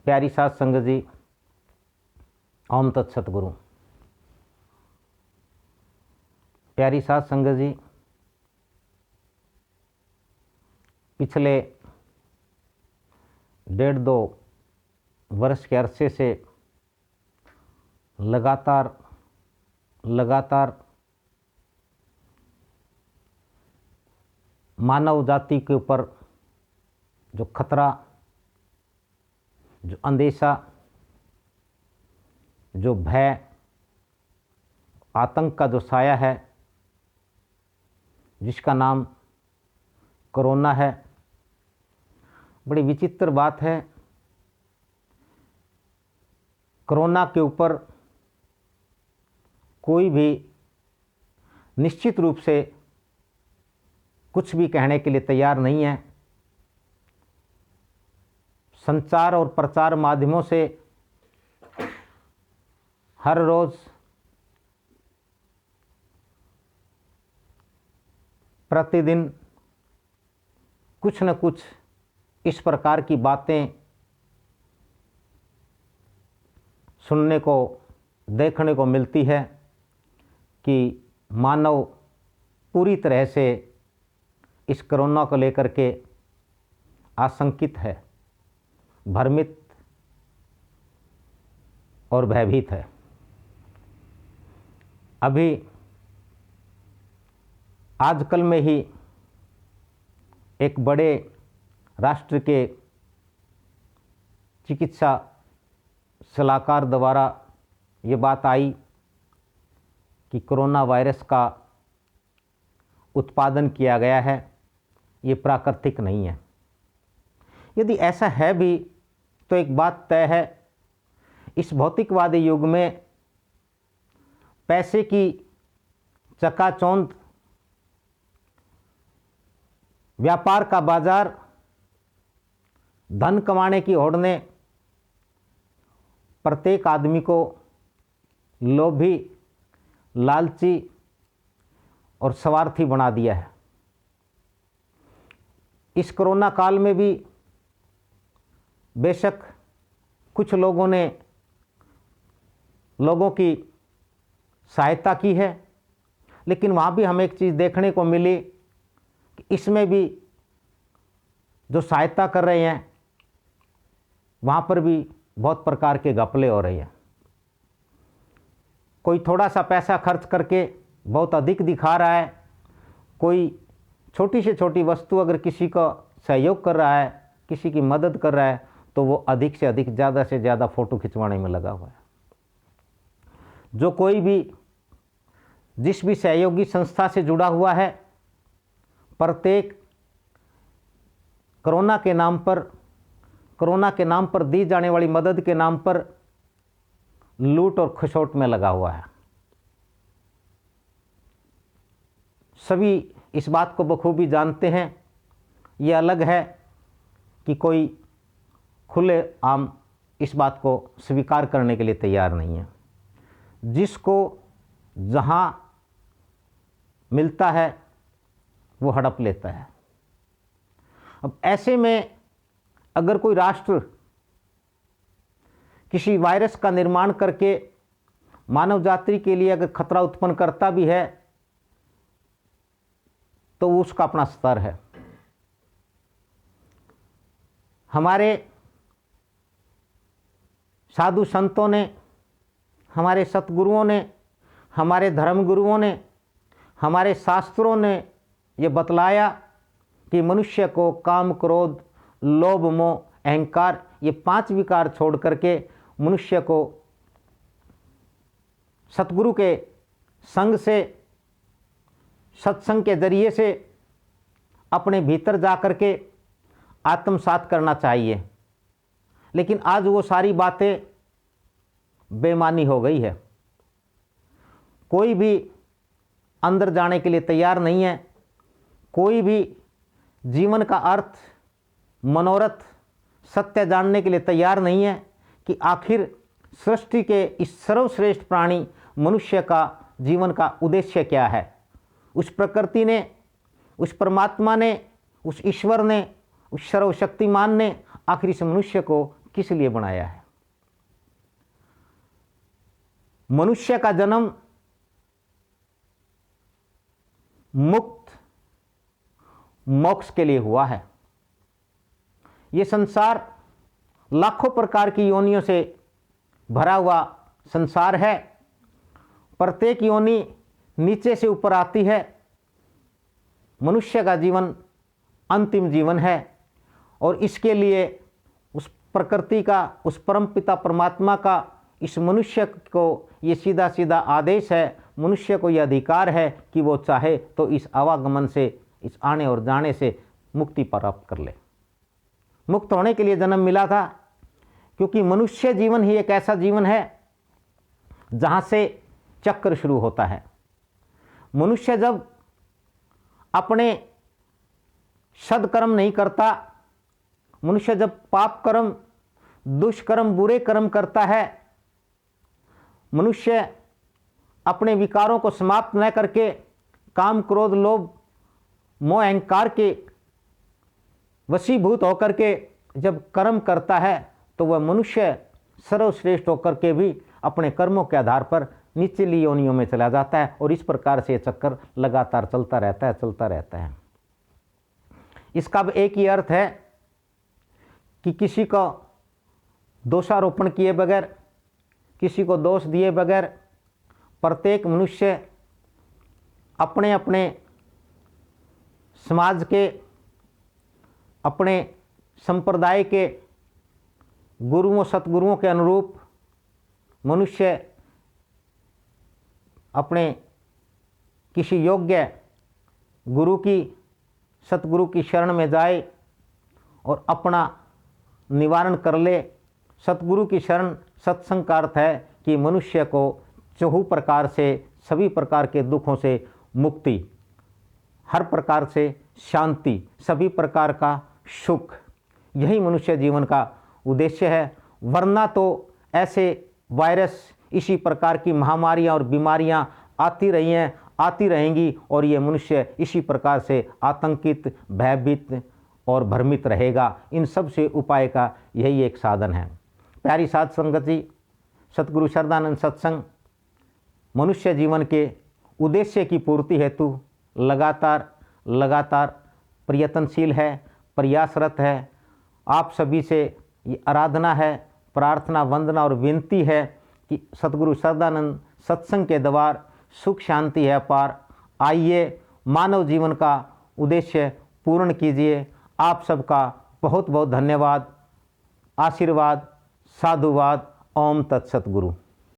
प्यारी साध संगत जी, ओम तत्सत गुरु। प्यारी साध संगत जी, पिछले 1.5-2 वर्ष के अरसे से लगातार मानव जाति के ऊपर जो खतरा, जो अंदेशा, जो भय, आतंक का जो साया है, जिसका नाम कोरोना है। बड़ी विचित्र बात है, कोरोना के ऊपर कोई भी निश्चित रूप से कुछ भी कहने के लिए तैयार नहीं है। संचार और प्रचार माध्यमों से हर रोज़ प्रतिदिन कुछ न कुछ इस प्रकार की बातें सुनने को, देखने को मिलती है कि मानव पूरी तरह से इस कोरोना को लेकर के आशंकित है, भ्रमित और भयभीत है। अभी आजकल में ही एक बड़े राष्ट्र के चिकित्सा सलाहकार द्वारा ये बात आई कि कोरोना वायरस का उत्पादन किया गया है, ये प्राकृतिक नहीं है। यदि ऐसा है भी तो एक बात तय है, इस भौतिकवादी युग में पैसे की चकाचौंध, व्यापार का बाजार, धन कमाने की होड़ ने प्रत्येक आदमी को लोभी, लालची और स्वार्थी बना दिया है। इस कोरोना काल में भी बेशक कुछ लोगों ने लोगों की सहायता की है, लेकिन वहाँ भी हमें एक चीज़ देखने को मिली कि इसमें भी जो सहायता कर रहे हैं वहाँ पर भी बहुत प्रकार के घपले हो रहे हैं। कोई थोड़ा सा पैसा खर्च करके बहुत अधिक दिखा रहा है, कोई छोटी से छोटी वस्तु अगर किसी का सहयोग कर रहा है, किसी की मदद कर रहा है, तो वो अधिक से अधिक, ज़्यादा से ज़्यादा फ़ोटो खिंचवाने में लगा हुआ है। जो कोई भी जिस भी सहयोगी संस्था से जुड़ा हुआ है, प्रत्येक कोरोना के नाम पर दी जाने वाली मदद के नाम पर लूट और खसोट में लगा हुआ है। सभी इस बात को बखूबी जानते हैं। ये अलग है कि कोई खुले आम इस बात को स्वीकार करने के लिए तैयार नहीं है। जिसको जहाँ मिलता है वो हड़प लेता है। अब ऐसे में अगर कोई राष्ट्र किसी वायरस का निर्माण करके मानव जाति के लिए अगर खतरा उत्पन्न करता भी है तो उसका अपना स्तर है। हमारे साधु संतों ने, हमारे सतगुरुओं ने, हमारे धर्मगुरुओं ने, हमारे शास्त्रों ने ये बतलाया कि मनुष्य को काम, क्रोध, लोभ, मोह, अहंकार, ये 5 विकार छोड़ करके मनुष्य को सतगुरु के संग से, सत्संग के जरिए से अपने भीतर जा करके आत्मसात करना चाहिए। लेकिन आज वो सारी बातें बेमानी हो गई है। कोई भी अंदर जाने के लिए तैयार नहीं है। कोई भी जीवन का अर्थ, मनोरथ, सत्य जानने के लिए तैयार नहीं है कि आखिर सृष्टि के इस सर्वश्रेष्ठ प्राणी मनुष्य का जीवन का उद्देश्य क्या है। उस प्रकृति ने, उस परमात्मा ने, उस ईश्वर ने, उस सर्वशक्तिमान ने आखिर इस मनुष्य को किस लिए बनाया है? मनुष्य का जन्म मुक्त मोक्ष के लिए हुआ है। ये संसार लाखों प्रकार की योनियों से भरा हुआ संसार है। प्रत्येक योनि नीचे से ऊपर आती है। मनुष्य का जीवन अंतिम जीवन है और इसके लिए उस प्रकृति का, उस परमपिता परमात्मा का इस मनुष्य को ये सीधा सीधा आदेश है, मनुष्य को यह अधिकार है कि वो चाहे तो इस आवागमन से, इस आने और जाने से मुक्ति प्राप्त कर ले। मुक्त होने के लिए जन्म मिला था, क्योंकि मनुष्य जीवन ही एक ऐसा जीवन है जहाँ से चक्र शुरू होता है। मनुष्य जब अपने सदकर्म नहीं करता, मनुष्य जब पाप कर्म, दुष्कर्म, बुरे कर्म करता है, मनुष्य अपने विकारों को समाप्त न करके काम, क्रोध, लोभ, मोह, अहंकार के वशीभूत होकर के जब कर्म करता है तो वह मनुष्य सर्वश्रेष्ठ होकर के भी अपने कर्मों के आधार पर निचली योनियों में चला जाता है और इस प्रकार से चक्कर लगातार चलता रहता है। इसका अब एक ही अर्थ है कि किसी को दोषारोपण किए बगैर, किसी को दोष दिए बगैर प्रत्येक मनुष्य अपने अपने समाज के, अपने संप्रदाय के गुरुओं, सतगुरुओं के अनुरूप मनुष्य अपने किसी योग्य गुरु की, सतगुरु की शरण में जाए और अपना निवारण कर ले। सतगुरु की शरण, सत्संग का अर्थ है कि मनुष्य को चहु प्रकार से, सभी प्रकार के दुखों से मुक्ति, हर प्रकार से शांति, सभी प्रकार का सुख, यही मनुष्य जीवन का उद्देश्य है। वरना तो ऐसे वायरस, इसी प्रकार की महामारियां और बीमारियां आती रही हैं, आती रहेंगी और ये मनुष्य इसी प्रकार से आतंकित, भयभीत और भ्रमित रहेगा। इन सब से उपाय का यही एक साधन है। प्यारी साध संगत जी, सतगुरु शरदानंद सत्संग मनुष्य जीवन के उद्देश्य की पूर्ति हेतु लगातार प्रयत्नशील है, प्रयासरत है। आप सभी से ये आराधना है, प्रार्थना, वंदना और विनती है कि सतगुरु शरदानंद सत्संग के द्वार सुख शांति है अपार। आइए मानव जीवन का उद्देश्य पूर्ण कीजिए। आप सबका बहुत बहुत धन्यवाद, आशीर्वाद, साधुवाद। ओम तत्सत गुरु।